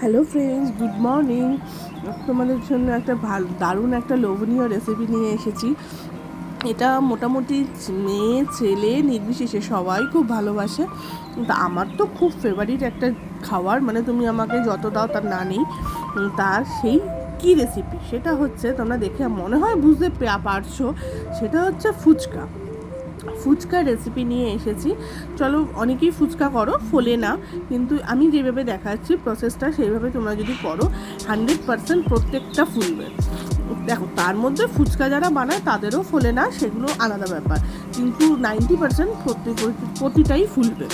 Hello friends, good morning. তোমাদের জন্য একটা দারুণ একটা লোভনীয় রেসিপি নিয়ে এসেছি। এটা মোটামুটি মেয়ে ছেলে নির্বিশেষে সবাই খুব ভালোবাসে। তা আমার তো খুব ফেভারিট একটা খাবার, মানে তুমি আমাকে যত দাও তার না নেই। তার সেই কী রেসিপি সেটা হচ্ছে, তোমরা দেখে মনে হয় বুঝতে পারছো, সেটা হচ্ছে ফুচকা। ফুচকার রেসিপি নিয়ে এসেছি। চলো, অনেকেই ফুচকা করো ফোলে না, কিন্তু আমি যেভাবে দেখাচ্ছি প্রসেসটা, সেইভাবে তোমরা যদি করো 100% প্রত্যেকটা ফুলবে। দেখো, তার মধ্যে ফুচকা যারা বানায় তাদেরও ফোলে না, সেগুলো আলাদা ব্যাপার, কিন্তু 90% প্রতিটাই ফুলবে।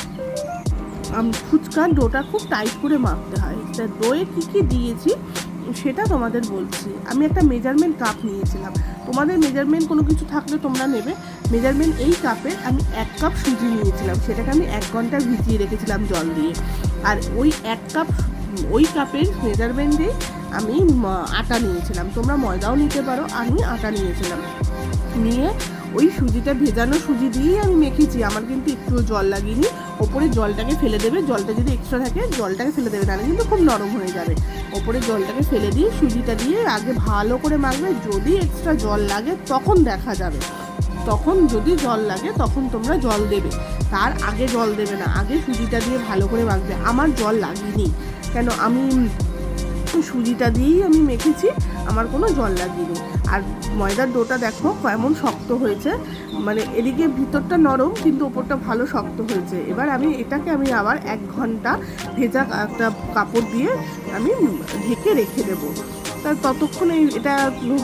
ফুচকার ডোটা খুব টাইট করে মাখতে হয়। তা দইয়ে কী কী দিয়েছি সেটা তোমাদের বলছি। আমি একটা মেজারমেন্ট কাপ নিয়েছিলাম, তোমাদের মেজারমেন্ট কোনো কিছু থাকলে তোমরা নেবে। মেজারমেন্ট এই কাপে আমি 1 কাপ সুজি নিয়েছিলাম, সেটাকে আমি 1 ঘন্টা ভিজিয়ে রেখেছিলাম জল দিয়ে। আর ওই 1 কাপ ওই কাপের মেজারমেন্টেই আমি আটা নিয়েছিলাম, তোমরা ময়দাও নিতে পারো, আমি আটা নিয়েছিলাম। নিয়ে ওই সুজিটা, ভেজানো সুজি দিয়েই আমি মেখেছি, আমার কিন্তু একটুও জল লাগিনি। ওপরে জলটাকে ফেলে দেবে, জলটা যদি এক্সট্রা থাকে জলটাকে ফেলে দেবে, নাহলে কিন্তু খুব নরম হয়ে যাবে। ওপরে জলটাকে ফেলে দিয়ে সুজিটা দিয়ে আগে ভালো করে মাখবে। যদি এক্সট্রা জল লাগে তখন দেখা যাবে, তখন যদি জল লাগে তখন তোমরা জল দেবে, তার আগে জল দেবে না। আগে সুজিটা দিয়ে ভালো করে মাখবে। আমার জল লাগেনি, কেন আমি সুজিটা দিয়েই আমি মেখেছি, আমার কোনো জল লাগিনি। আর ময়দার ডোটা দেখো কেমন শক্ত হয়েছে, মানে এদিকে ভিতরটা নরম কিন্তু ওপরটা ভালো শক্ত হয়েছে। এবার এটাকে আবার 1 ঘন্টা ভেজা একটা কাপড় দিয়ে আমি ঢেকে রেখে দেবো। ততক্ষণে এটা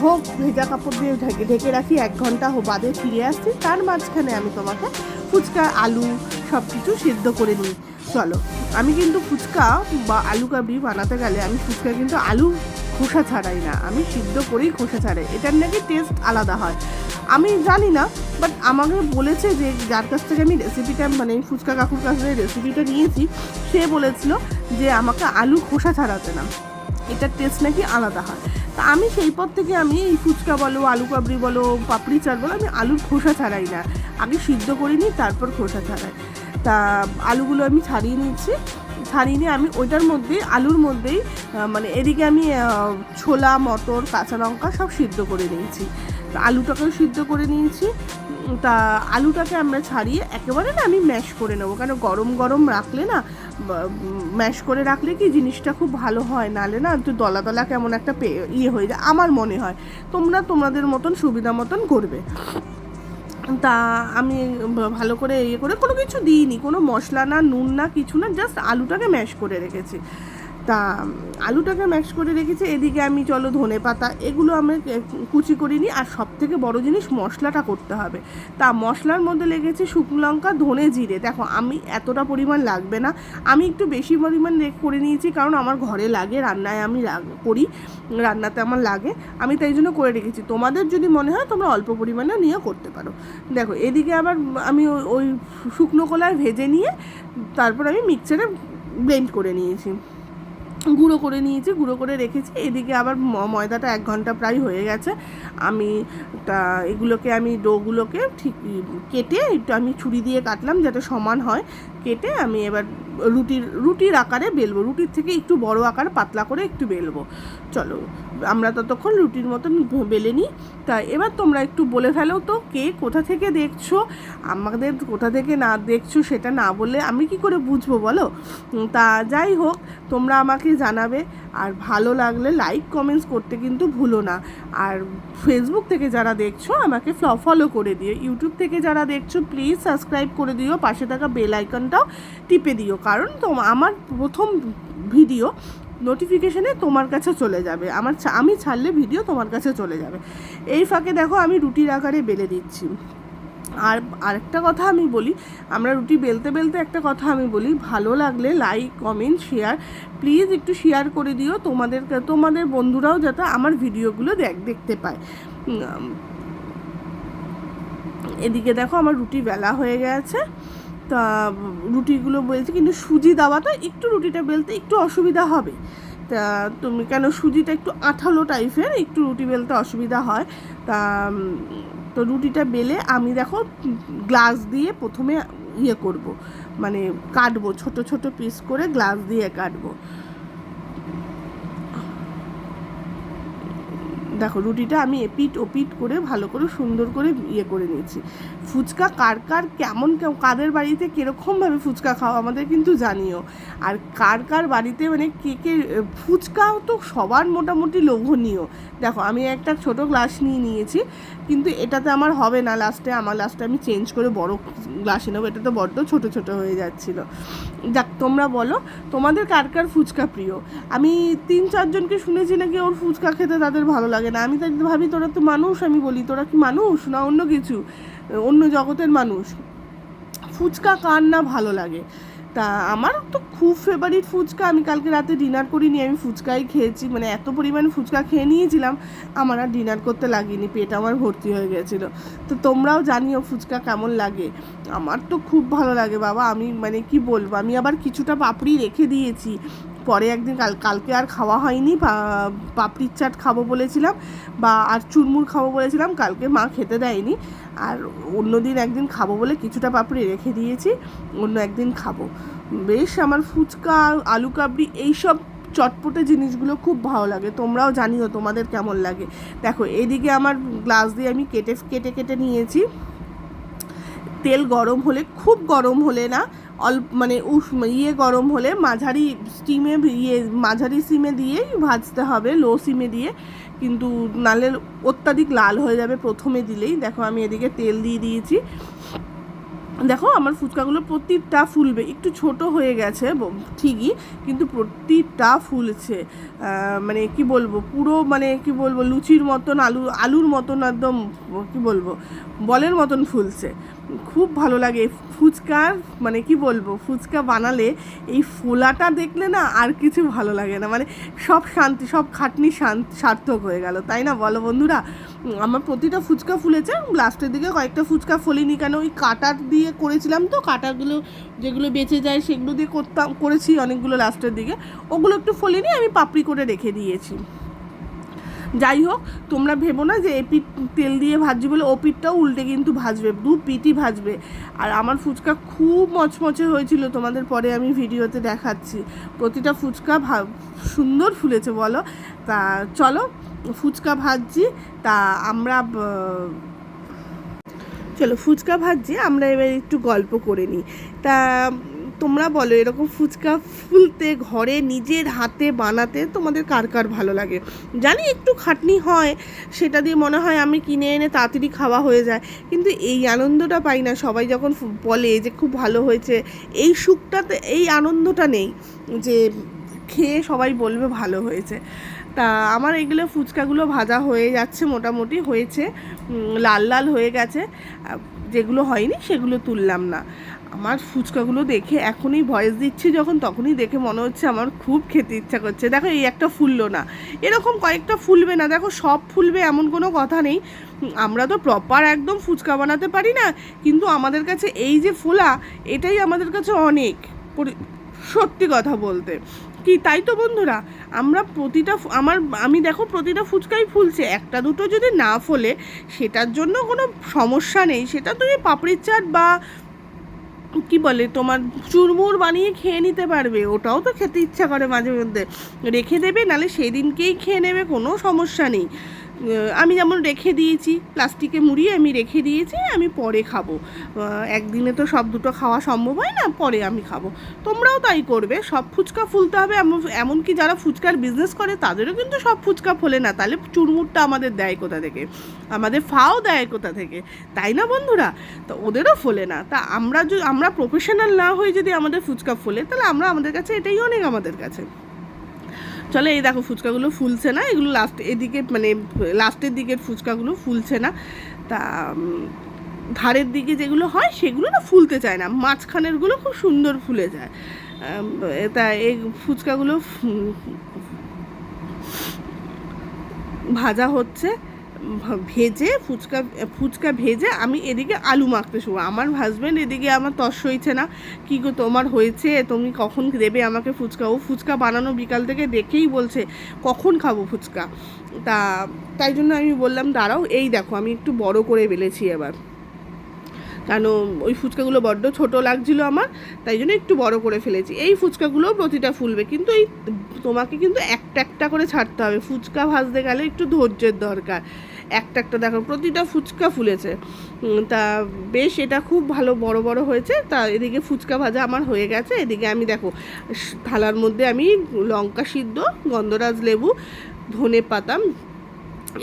হোক, ভেজা কাপড় দিয়ে ঢেকে রাখি। 1 ঘন্টা বাদে ফিরে আসছি, তার মাঝখানে আমি তোমাকে ফুচকা, আলু সব কিছু সিদ্ধ করে নিই। চলো, আমি কিন্তু ফুচকা বা আলু কাবলি বানাতে গেলে আমি ফুচকা কিন্তু আলু খোসা ছাড়াই না, আমি সিদ্ধ করেই খোসা ছাড়াই। এটার নাকি টেস্ট আলাদা হয়, আমি জানি না, বাট আমাকে বলেছে যে যার কাছ থেকে আমি রেসিপিটা, মানে ফুচকা কাকুর কাছ থেকে রেসিপিটা নিয়েছি, সে বলেছিল যে আমাকে আলু খোসা ছাড়াতে না, এটার টেস্ট নাকি আলাদা হয়। তা আমি সেই পর থেকে আমি এই ফুচকা বলো, আলু কাবলি বলো, পাপড়ি চাট বলো, আমি আলুর খোসা ছাড়াই না, আগে সিদ্ধ করে নিই তারপর খোসা ছাড়াই। তা আলুগুলো আমি ছাড়িয়ে নিচ্ছি, ছাড়িয়ে নিয়ে আমি ওইটার মধ্যেই, আলুর মধ্যেই, মানে এদিকে আমি ছোলা, মটর, কাঁচা লঙ্কা সব সিদ্ধ করে নিয়েছি। আলুটাকেও সিদ্ধ করে নিয়েছি। তা আলুটাকে আমরা ছাড়িয়ে একেবারে না আমি ম্যাশ করে নেবো, কেন গরম গরম রাখলে না, ম্যাশ করে রাখলে কি জিনিসটা খুব ভালো হয়, নালে না একটু দলা দলা কেমন একটা হয়ে যায় আমার মনে হয়। তোমরা তোমাদের মতন সুবিধা মতন করবে। তা আমি ভালো করে করে কোনো কিছু দিইনি, কোনো মশলা না, নুন না, কিছু না, জাস্ট আলুটাকে ম্যাশ করে রেখেছি। তা আলুটাকে ম্যাশ করে রেখেছি। এদিকে আমি চলো ধনে পাতা এগুলো আমি কুচি করিনি। আর সব থেকে বড়ো জিনিস, মশলাটা করতে হবে। তা মশলার মধ্যে লেগেছে শুকনো লঙ্কা, ধনে, জিরে। দেখো, আমি এতটা পরিমাণ লাগবে না, আমি একটু বেশি পরিমাণ করে নিয়েছি, কারণ আমার ঘরে লাগে, রান্নায় আমি করি, রান্নাতে আমার লাগে, আমি তাই জন্য করে রেখেছি। তোমাদের যদি মনে হয় তোমরা অল্প পরিমাণে নিয়ে করতে পারো। দেখো, এদিকে আবার আমি ওই শুকনো কলায় ভেজে নিয়ে তারপর আমি মিক্সারে ব্লেন্ড করে নিয়েছি, গুঁড়ো করে নিয়েছি, গুঁড়ো করে রেখেছি। এদিকে আবার ময়দাটা 1 ঘন্টা প্রায় হয়ে গেছে। আমি এগুলোকে, আমি ডোগুলোকে ঠিক কেটে একটু আমি ছুরি দিয়ে কাটলাম যাতে সমান হয়। কেটে আমি এবার রুটির আকারে বেলবো, রুটির থেকে একটু বড় আকার পাতলা করে একটু বেলবো। চলো, আমরা ততক্ষণ রুটির মতন বেলে নিই। তা এবার তোমরা একটু বলে ফেলো তো, কে কোথা থেকে দেখছো, আমাদের কোথা থেকে না দেখছো সেটা না বললে আমি কি করে বুঝবো বলো। তা যাই হোক, তোমরা আমাকে জানাবে, আর ভালো লাগলে লাইক কমেন্টস করতে কিন্তু ভুলো না। আর ফেসবুক থেকে যারা দেখছো আমাকে ফলো করে দিও, ইউটিউব থেকে যারা দেখছো প্লিজ সাবস্ক্রাইব করে দিও, পাশে থাকা বেল আইকনটাও টিপে দিও, কারণ আমার প্রথম ভিডিও নোটিফিকেশানে তোমার কাছে চলে যাবে, আমি ছাড়লে ভিডিও তোমার কাছে চলে যাবে। এই ফাঁকে দেখো আমি রুটির আকারে বেলে দিচ্ছি। আর আরেকটা কথা আমি বলি, আমরা রুটি বেলতে বেলতে একটা কথা আমি বলি, ভালো লাগলে লাইক কমেন্ট শেয়ার প্লিজ একটু শেয়ার করে দিও, তোমাদের বন্ধুরাও যাতে আমার ভিডিওগুলো দেখতে পায়। এদিকে দেখো আমার রুটি বেলা হয়ে গেছে। তা রুটিগুলো বেলছি, কিন্তু সুজি দেওয়াটা একটু রুটিটা বেলতে একটু অসুবিধা হবে। তা তুমি, কেন সুজিটা একটু আঠালো টাইপের, একটু রুটি বেলতে অসুবিধা হয়। তা তো রুটিটা বেলে আমি দেখো গ্লাস দিয়ে প্রথমে করব, মানে কাটবো, ছোট ছোট পিস করে গ্লাস দিয়ে কাটবো। দেখো রুটিটা আমি এপিট ওপিট করে ভালো করে সুন্দর করে ইয়ে করে নিয়েছি। ফুচকা কার কার কেমন কাদের বাড়িতে কীরকমভাবে ফুচকা খাও আমাদের কিন্তু জানিও। আর কার কার বাড়িতে মানে কে ফুচকাও তো সবার মোটামুটি লোভনীয়। দেখো আমি একটা ছোট গ্লাস নিয়েছি, কিন্তু এটাতে আমার হবে না, লাস্টে আমি চেঞ্জ করে বড় গ্লাসে নেবো, এটা তো বড্ড ছোট ছোট হয়ে যাচ্ছিলো। যাক, তোমরা বলো তোমাদের কার কার ফুচকা প্রিয়। আমি 3-4 জনকে শুনেছি নাকি ওর ফুচকা খেতে তাদের ভালো লাগে না। আমি তাই ভাবি তোরা তো মানুষ, আমি বলি তোরা কি মানুষ না অন্য কিছু, অন্য জগতের মানুষ? ফুচকা কার না ভালো লাগে? তা আমার তো খুব ফেভারিট ফুচকা। আমি কালকে রাতে ডিনার করিনি, আমি ফুচকাই খেয়েছি, মানে এত পরিমাণে ফুচকা খেয়ে নিয়েছিলাম আমার আর ডিনার করতে লাগেনি, পেট আমার ভর্তি হয়ে গেছিলো। তো তোমরাও জানিও ফুচকা কেমন লাগে। আমার তো খুব ভালো লাগে বাবা, আমি মানে কি বলবো, আমি আবার কিছুটা পাপড়ি রেখে দিয়েছি, পরে একদিন কালকে আর খাওয়া হয়নি। পাপড়ির চাট খাবো বলেছিলাম বা আর চুরমুর খাবো বলেছিলাম, কালকে মা খেতে দেয়নি। আর অন্য দিন একদিন খাবো বলে কিছুটা পাপড়ি রেখে দিয়েছি, অন্য একদিন খাবো। বেশ আমার ফুচকা, আলু কাবলি এইসব চটপটে জিনিসগুলো খুব ভালো লাগে। তোমরাও জানিও তোমাদের কেমন লাগে। দেখো এদিকে আমার গ্লাস দিয়ে আমি কেটে কেটে নিয়েছি। তেল গরম হলে, খুব গরম হলে না, মানে গরম হলে মাঝারি সিমে দিয়েই ভাজতে হবে, লো সিমে দিয়ে, কিন্তু নালে অত্যাধিক লাল হয়ে যাবে প্রথমে দিলেই। দেখো আমি এদিকে তেল দিয়ে দিয়েছি। দেখো আমার ফুচকাগুলো প্রতিটা ফুলবে, একটু ছোট হয়ে গেছে ঠিকই, কিন্তু প্রতিটা ফুলছে। মানে কি বলবো, পুরো মানে কি বলবো, লুচির মতন, আলুর মতন একদম কি বলবো, বলের মতন ফুলছে। খুব ভালো লাগে ফুচকার, মানে কি বলবো, ফুচকা বানালে এই ফোলাটা দেখলে না আর কিছু ভালো লাগে না, মানে সব শান্তি, সব খাটনি সার্থক হয়ে গেল, তাই না বলো বন্ধুরা? আমার প্রতিটা ফুচকা ফুলেছে। লাস্টের দিকে কয়েকটা ফুচকা ফলিনি, কেন ওই কাটার দিয়ে করেছিলাম তো, কাটাগুলো যেগুলো বেঁচে যায় সেগুলো দিয়ে করেছি অনেকগুলো লাস্টের দিকে, ওগুলো একটু ফলিনি, আমি পাপড়ি করে রেখে দিয়েছি। যাই হোক, তোমরা ভেবো না যে এই পিঠ তেল দিয়ে ভাজছি বলে ও পিঠটাও উল্টে কিন্তু ভাজবে, দু পিঠই ভাজবে। আর আমার ফুচকা খুব মচমচে হয়েছিল, তোমাদের পরে আমি ভিডিওতে দেখাচ্ছি। প্রতিটা ফুচকা সুন্দর ফুলেছে বলো। তা চলো ফুচকা ভাজছি, তা আমরা ফুচকা ভাজছি, আমরা এবার একটু গল্প করে নিই। তা তোমরা বলো এরকম ফুচকা ফুলতে ঘরে নিজের হাতে বানাতে তোমাদের কার কার ভালো লাগে? জানি একটু খাটনি হয়, সেটা দিয়ে মনে হয় আমি কিনে এনে তাড়াতাড়ি খাওয়া হয়ে যায়, কিন্তু এই আনন্দটা পাই না। সবাই যখন বলে যে খুব ভালো হয়েছে, এই সুখটাতে, এই আনন্দটা নেই যে খেয়ে সবাই বলবে ভালো হয়েছে। তা আমার এগুলো ফুচকাগুলো ভাজা হয়ে যাচ্ছে, মোটামুটি হয়েছে, লাল লাল হয়ে গেছে। যেগুলো হয়নি সেগুলো তুললাম না। আমার ফুচকাগুলো দেখে এখনই ভয়েস দিচ্ছি যখন, তখনই দেখে মনে হচ্ছে আমার খুব খেতে ইচ্ছা করছে। দেখো এই একটা ফুললো না, এরকম কয়েকটা ফুলবে না, দেখো সব ফুলবে এমন কোনো কথা নেই। আমরা তো প্রপার একদম ফুচকা বানাতে পারি না, কিন্তু আমাদের কাছে এই যে ফোলা, এটাই আমাদের কাছে অনেক, সত্যি কথা বলতে কি, তাই তো বন্ধুরা? আমরা আমি দেখো প্রতিটা ফুচকাই ফুলছে, একটা দুটো যদি না ফোলে সেটার জন্য কোনো সমস্যা নেই, সেটা তুমি পাপড়ির চাট বা কি বলে তোমার চুরমুর বানিয়ে খেয়ে নিতে পারবে, ওটাও তো খেতে ইচ্ছা করে মাঝে মধ্যে, রেখে দেবে, নাহলে সেই দিনকেই খেয়ে নেবে, কোনো সমস্যা নেই। আমি যেমন রেখে দিয়েছি, প্লাস্টিকে মুড়িয়ে আমি রেখে দিয়েছি, আমি পরে খাবো। একদিনে তো সব দুটো খাওয়া সম্ভব হয় না, পরে আমি খাবো। তোমরাও তাই করবে, সব ফুচকা ফুলতে হবে এমনকি যারা ফুচকার বিজনেস করে তাদেরও কিন্তু সব ফুচকা ফোলে না, তাহলে চুরমুরটা আমাদের দেয় কোথা থেকে, আমাদের ফাও দেয় কোথা থেকে, তাই না বন্ধুরা? তো ওদেরও ফোলে না। তা আমরা প্রফেশনাল না হয়ে যদি আমাদের ফুচকা ফোলে, তাহলে আমাদের কাছে এটাই অনেক, আমাদের কাছে। চলো এই দেখো ফুচকাগুলো ফুলছে না, এগুলো এদিকে মানে লাস্টের দিকের ফুচকাগুলো ফুলছে না। তা ধারের দিকে যেগুলো হয় সেগুলো না ফুলতে চায় না, মাঝখানেরগুলো খুব সুন্দর ফুলে যায়। তা এই ফুচকাগুলো ভাজা হচ্ছে, ভেজে ফুচকা ভেজে আমি এদিকে আলু মাখতে শুরু। আমার হাজব্যান্ড এদিকে আমার তস হয়েছে না, কী গো তোমার হয়েছে, তুমি কখন দেবে আমাকে ফুচকা? ও ফুচকা বানানো বিকাল থেকে দেখেই বলছে কখন খাবো ফুচকা। তাই জন্য আমি বললাম দাঁড়াও, এই দেখো আমি একটু বড় করে বেলেছি এবার। কেন ওই ফুচকাগুলো বড্ড ছোট লাগছিল আমার, তাই জন্য একটু বড় করে ফেলেছি। এই ফুচকাগুলো প্রতিটা ফুলবে, কিন্তু এই তোমাকে কিন্তু একটা একটা করে ছাড়তে হবে। ফুচকা ভাজতে গেলে একটু ধৈর্যের দরকার। একটা একটা দেখো প্রতিটা ফুচকা ফুলেছে। তা বেশ এটা খুব ভালো বড় বড় হয়েছে। তা এদিকে ফুচকা ভাজা আমার হয়ে গেছে। এদিকে আমি দেখো থালার মধ্যে আমি লঙ্কা সিদ্ধ, গন্ধরাজ লেবু, ধনে পাতা,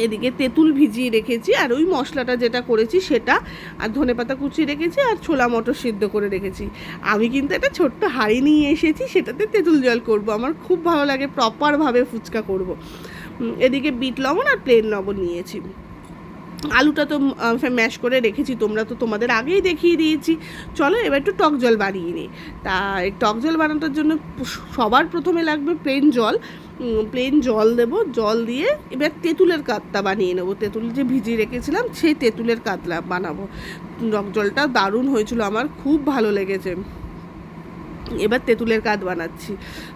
এদিকে তেঁতুল ভিজিয়ে রেখেছি, আর ওই মশলাটা যেটা করেছি সেটা, আর ধনেপাতা কুচিয়ে রেখেছি, আর ছোলা মটর সিদ্ধ করে রেখেছি। আমি কিন্তু একটা ছোট্ট হাঁড়ি নিয়ে এসেছি, সেটাতে তেঁতুল জল করব। আমার খুব ভালো লাগে প্রপারভাবে ফুচকা করব। এদিকে বিট লবণ আর প্লেন লবণ নিয়েছি। আলুটা তো ম্যাশ করে রেখেছি, তোমরা তো তোমাদের আগেই দেখিয়ে দিয়েছি। চলো এবার একটু টক জল বানিয়ে নিই। তা টক জল বানানোর জন্য সবার প্রথমে লাগবে প্লেন জল দেবো। জল দিয়ে এবার তেঁতুলের কাতলা বানিয়ে নেবো। তেঁতুল যে ভিজিয়ে রেখেছিলাম সেই তেঁতুলের কাতলা বানাবো। টক জলটা দারুণ হয়েছিল, আমার খুব ভালো লেগেছে। এবার তেঁতুলের কাত বানাচ্ছি।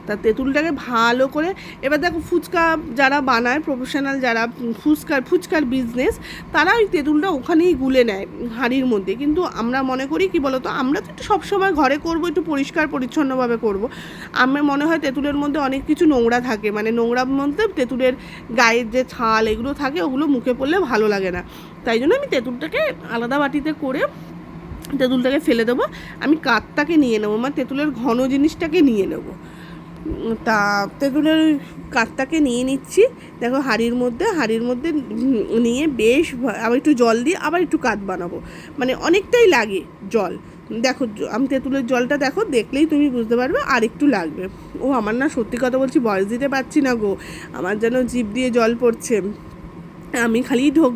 তা তেঁতুলটাকে ভালো করে, এবার দেখো ফুচকা যারা বানায় প্রফেশনাল, যারা ফুচকার বিজনেস, তারা ওই তেঁতুলটা ওখানেই গুলে নেয় হাঁড়ির মধ্যে। কিন্তু আমরা মনে করি কি বলতো, আমরা তো একটু সবসময় ঘরে করবো, একটু পরিষ্কার পরিচ্ছন্নভাবে করব। আমার মনে হয় তেঁতুলের মধ্যে অনেক কিছু নোংরা থাকে, মানে নোংরার মধ্যে তেঁতুলের গায়ের যে ছাল এগুলো থাকে, ওগুলো মুখে পড়লে ভালো লাগে না। তাই জন্য আমি তেঁতুলটাকে আলাদা বাটিতে করে তেঁতুলটাকে ফেলে দেবো। আমি কাঠটাকে নিয়ে নেবো, মানে তেঁতুলের ঘন জিনিসটাকে নিয়ে নেব। তা তেঁতুলের কাঠটাকে নিয়ে নিচ্ছি। দেখো হাঁড়ির মধ্যে নিয়ে বেশ আবার একটু জল দিয়ে আবার একটু কাঠ বানাবো, মানে অনেকটাই লাগে জল। দেখো আমি তেঁতুলের জলটা দেখো, দেখলেই তুমি বুঝতে পারবে আর একটু লাগবে। ও আমার না সত্যি কথা বলছি, বয়স দিতে পারছি না গো, আমার যেন জিভ দিয়ে জল পড়ছে। আমি খালি ঢোক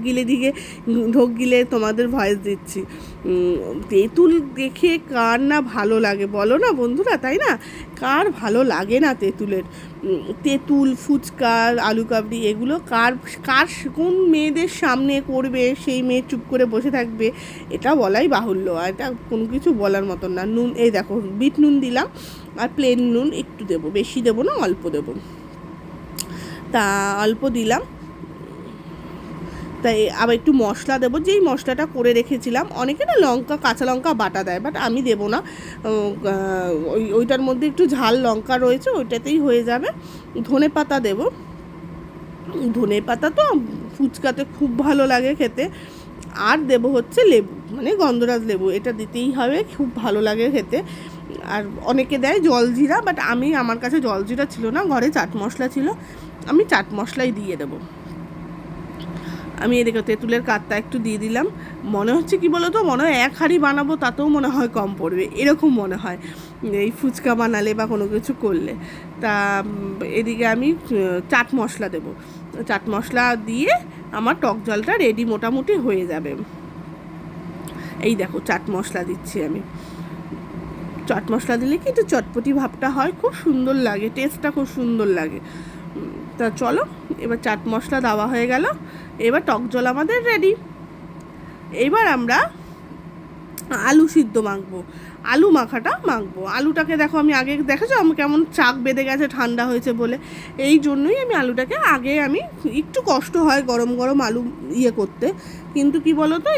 গিলে তোমাদের ভয়েস দিচ্ছি। তেঁতুল দেখে কার না ভালো লাগে বলো না বন্ধুরা, তাই না? কার ভালো লাগে না তেঁতুল, ফুচকা, আলু কাবলি, এগুলো কোন মেয়েদের সামনে করবে, সেই মেয়ে চুপ করে বসে থাকবে, এটা বলাই বাহুল্য। আর এটা কোনো কিছু বলার মতন না। নুন, এই দেখো বিট নুন দিলাম, আর প্লেন নুন একটু দেবো, বেশি দেবো না, অল্প দেবো। তা অল্প দিলাম। তাই আবার একটু মশলা দেবো, যেই মশলাটা করে রেখেছিলাম। অনেকে না কাঁচা লঙ্কা বাটা দেয়, বাট আমি দেবো না। ওইটার মধ্যে একটু ঝাল লঙ্কা রয়েছে, ওইটাতেই হয়ে যাবে। ধনে পাতা দেবো। ধনে পাতা তো ফুচকাতে খুব ভালো লাগে খেতে। আর দেবো হচ্ছে লেবু, মানে গন্ধরাজ লেবু, এটা দিতেই হবে, খুব ভালো লাগে খেতে। আর অনেকে দেয় জলজিরা, বাট আমার কাছে জলজিরা ছিল না, ঘরে চাট মশলা ছিল, আমি চাট মশলাই দিয়ে দেবো। আমি এদিকে তেঁতুলের কাঠটা একটু দিয়ে দিলাম। মনে হচ্ছে কি বলো তো, মনে হয় এক হাঁড়ি বানাবো, তাতেও মনে হয় কম পড়বে, এরকম মনে হয় এই ফুচকা বানালে বা কোনো কিছু করলে। তা এদিকে আমি চাট মশলা দেবো। চাট মশলা দিয়ে আমার টক জলটা রেডি মোটামুটি হয়ে যাবে। এই দেখো চাট মশলা দিচ্ছি আমি। চাট মশলা দিলে কি একটু চটপটি ভাবটা হয়, খুব সুন্দর লাগে, টেস্টটা খুব সুন্দর লাগে। তা চলো, এবার চাট মশলা দেওয়া হয়ে গেল, এবার টক জল আমাদের রেডি। এবার আমরা আলু সিদ্ধ মাখবো, আলু মাখাটা মাখবো। আলুটাকে দেখো, আমি আগে দেখেছো আমি কেমন চাক বেঁধে গেছে ঠান্ডা হয়েছে বলে, এই জন্যই আমি আলুটাকে আমি একটু কষ্ট হয় গরম গরম আলু করতে, কিন্তু কি বলো তো,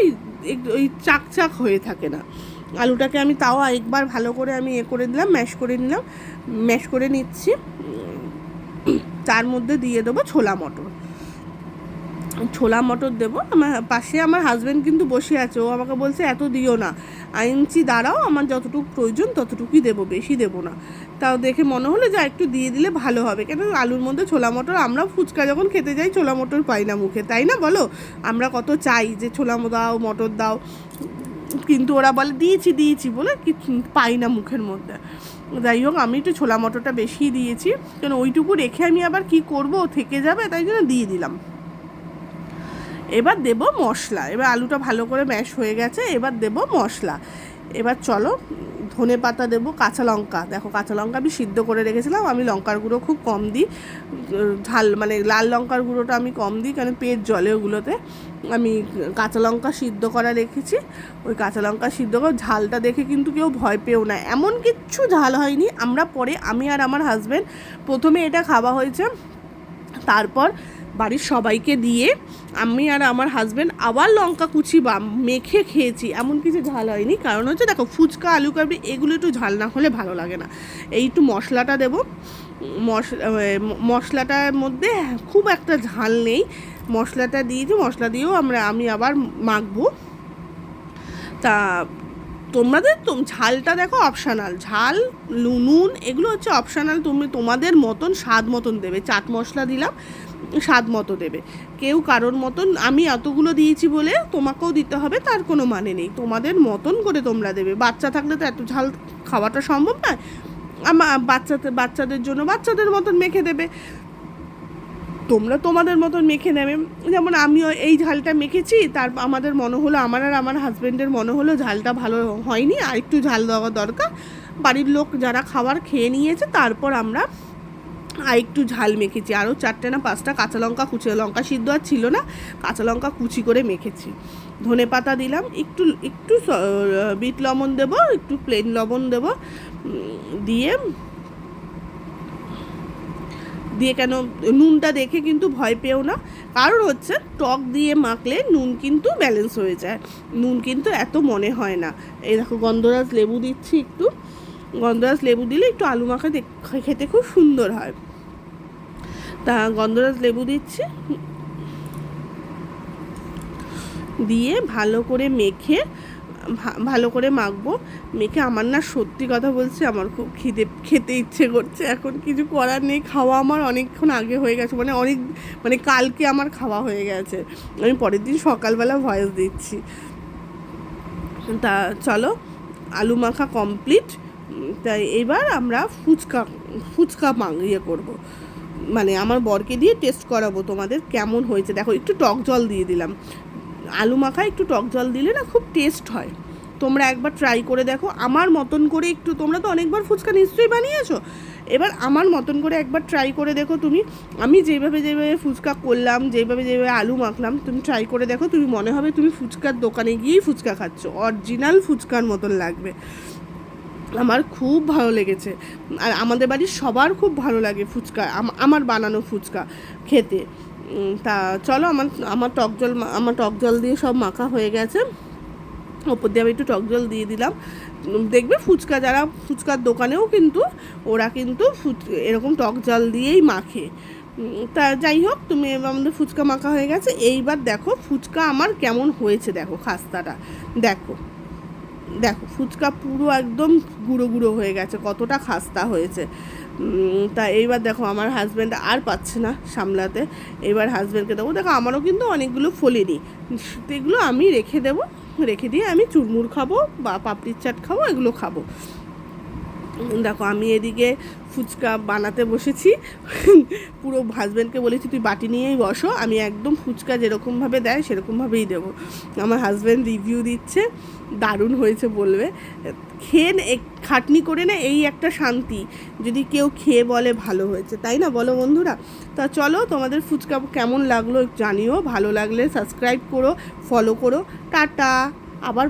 ওই চাক হয়ে থাকে না। আলুটাকে আমি তাও একবার ভালো করে আমি করে দিলাম, ম্যাশ করে নিচ্ছি। তার মধ্যে দিয়ে দেবো ছোলা মটর দেবো। আমার পাশে আমার হাজব্যান্ড কিন্তু বসে আছে, ও আমাকে বলছে এত দিও না, আইনছি দাঁড়াও, আমার যতটুকু প্রয়োজন ততটুকুই দেবো, বেশি দেবো না। তাও দেখে মনে হলো যা একটু দিয়ে দিলে ভালো হবে, কেন আলুর মধ্যে ছোলা মটর, আমরা ফুচকা যখন খেতে যাই ছোলা মটর পাই না মুখে, তাই না বলো? আমরা কত চাই যে ছোলা দাও, মটর দাও, কিন্তু ওরা বলে দিয়েছি বলে কি পাই না মুখের মধ্যে। যাই হোক, আমি একটু ছোলা মটরটা বেশি দিয়েছি, কেন ওইটুকু রেখে আমি আবার কি করব, থেকে যাবে, তাই জন্য দিয়ে দিলাম। এবার দেব মশলা। এবার আলুটা ভালো করে ম্যাশ হয়ে গেছে, এবার দেব মশলা। এবার চলো, ধনে পাতা দেবো, কাঁচা লঙ্কা, দেখো কাঁচা লঙ্কা আমি সিদ্ধ করে রেখেছিলাম। আমি লঙ্কার গুঁড়ো খুব কম দিই, ঝাল মানে লাল লঙ্কার গুঁড়োটা আমি কম দিই, কারণ পেট জ্বলে ওগুলোতে। আমি কাঁচা লঙ্কা সিদ্ধ করা রেখেছি, ওই কাঁচা লঙ্কা সিদ্ধ করে, ঝালটা দেখে কিন্তু কেউ ভয় পেও না, এমন কিচ্ছু ঝাল হয়নি। আমি আর আমার হাজব্যান্ড প্রথমে এটা খাওয়া হয়েছে, তারপর বাড়ির সবাইকে দিয়ে আমি আর আমার হাজব্যান্ড আবার লঙ্কা কুচি মেখে খেয়েছি, এমন কিছু ঝাল হয়নি। কারণ হচ্ছে দেখো ফুচকা আলু কাবলি এগুলো একটু ঝাল না হলে ভালো লাগে না। এই একটু মশলাটা দেবো, মশলাটার মধ্যে খুব একটা ঝাল নেই, মশলাটা দিয়েছি, মশলা দিয়েও আমি আবার মাখবো। তা তোমাদের ঝালটা দেখো অপশানাল, ঝাল নুন এগুলো হচ্ছে অপশানাল, তুমি তোমাদের মতন স্বাদ মতন দেবে। চাট মশলা দিলাম, স্বাদ মতো দেবে, কেউ কারোর মতন আমি এতগুলো দিয়েছি বলে তোমাকেও দিতে হবে তার কোনো মানে নেই, তোমাদের মতন করে তোমরা দেবে। বাচ্চা থাকলে তো এত ঝাল খাওয়াটা সম্ভব নয়, বাচ্চাদের জন্য বাচ্চাদের মতন মেখে দেবে, তোমরা তোমাদের মতন মেখে নেবে। যেমন আমিও এই ঝালটা মেখেছি, আমাদের মনে হলো, আমার আর আমার হাজব্যান্ডের মনে হলো ঝালটা ভালো হয়নি, আর একটু ঝাল দেওয়া দরকার। বাড়ির লোক যারা খাবার খেয়ে নিয়েছে তারপর আমরা আর একটু ঝাল মেখেছি, আরও 4টে না 5টা কাঁচা লঙ্কা কুচি, লঙ্কা সিদ্ধ আর ছিল না, কাঁচা লঙ্কা কুচি করে মেখেছি। ধনে পাতা দিলাম, একটু একটু বিট লবণ দেবো, একটু প্লেন লবণ দেবো, দিয়ে কেন নুনটা দেখে কিন্তু ভয় পেও না, কারণ হচ্ছে টক দিয়ে মাখলে নুন কিন্তু ব্যালেন্স হয়ে যায়, নুন কিন্তু এত মনে হয় না। এই দেখো গন্ধরাজ লেবু দিচ্ছি, একটু গন্ধরাজ লেবু দিলে একটু আলু মাখা খেতে খুব সুন্দর হয়, তা গন্ধরাজ লেবু দিচ্ছি, দিয়ে ভালো করে মাখবো। মেখে আমার না সত্যি কথা বলছি আমার খুব খেতে ইচ্ছে করছে, এখন কিছু করার নেই, খাওয়া আমার অনেকক্ষণ আগে হয়ে গেছে, মানে কালকে আমার খাওয়া হয়ে গেছে, আমি পরের দিন সকালবেলা ভয়েস দিচ্ছি। তা চলো, আলু মাখা কমপ্লিট, তাই এবার আমরা ফুচকা ইয়ে করবো, মানে আমার বরকে দিয়ে টেস্ট করাবো তোমাদের কেমন হয়েছে। দেখো একটু টক জল দিয়ে দিলাম, আলু মাখা একটু টক জল দিলে না খুব টেস্ট হয়, তোমরা একবার ট্রাই করে দেখো আমার মতন করে একটু। তোমরা তো অনেকবার ফুচকা নিশ্চয়ই বানিয়েছো, এবার আমার মতন করে একবার ট্রাই করে দেখো তুমি। আমি যেভাবে ফুচকা করলাম, যেভাবে আলু মাখলাম, তুমি ট্রাই করে দেখো, তুমি মনে হবে তুমি ফুচকার দোকানে গিয়েই ফুচকা খাচ্ছ, অরিজিনাল ফুচকার মতন লাগবে। আমার খুব ভালো লেগেছে, আর আমাদের বাড়ির সবার খুব ভালো লাগে ফুচকা, আমার বানানো ফুচকা খেতে। তা চলো, আমার টক জল দিয়ে সব মাখা হয়ে গেছে, ওপর দিয়ে আমি একটু টক জল দিয়ে দিলাম। দেখবে যারা ফুচকার দোকানেও কিন্তু ওরা কিন্তু এরকম টক জল দিয়েই মাখে। তা যাই হোক, তুমি আমাদের ফুচকা মাখা হয়ে গেছে, এইবার দেখো ফুচকা আমার কেমন হয়েছে, দেখো খাস্তাটা দেখো ফুচকা পুরো একদম গুঁড়ো গুঁড়ো হয়ে গেছে, কতটা খাস্তা হয়েছে। তা এইবার দেখো আমার হাজব্যান্ড আর পাচ্ছে না সামলাতে, এবার হাজব্যান্ডকে দেবো। দেখো আমারও কিন্তু অনেকগুলো ফোলেনি, এগুলো আমি রেখে দিয়ে আমি চুরমুর খাবো বা পাপড়ির চাট খাবো, এগুলো খাবো। দেখো আমি এদিকে ফুচকা বানাতে বসেছি, পুরো হাজব্যান্ডকে বলেছি তুই বাটি নিয়েই বসো, আমি একদম ফুচকা যেরকমভাবে দেয় সেরকমভাবেই দেবো। আমার হাজব্যান্ড রিভিউ দিচ্ছে, দারুণ হয়েছে বলবে। খেয়ে খাটনি করে না এই একটা শান্তি, যদি কেউ খেয়ে বলে ভালো হয়েছে, তাই না বলো বন্ধুরা? তা চলো, তোমাদের ফুচকা কেমন লাগলো জানিও, ভালো লাগলে সাবস্ক্রাইব করো, ফলো করো, টাটা। আবার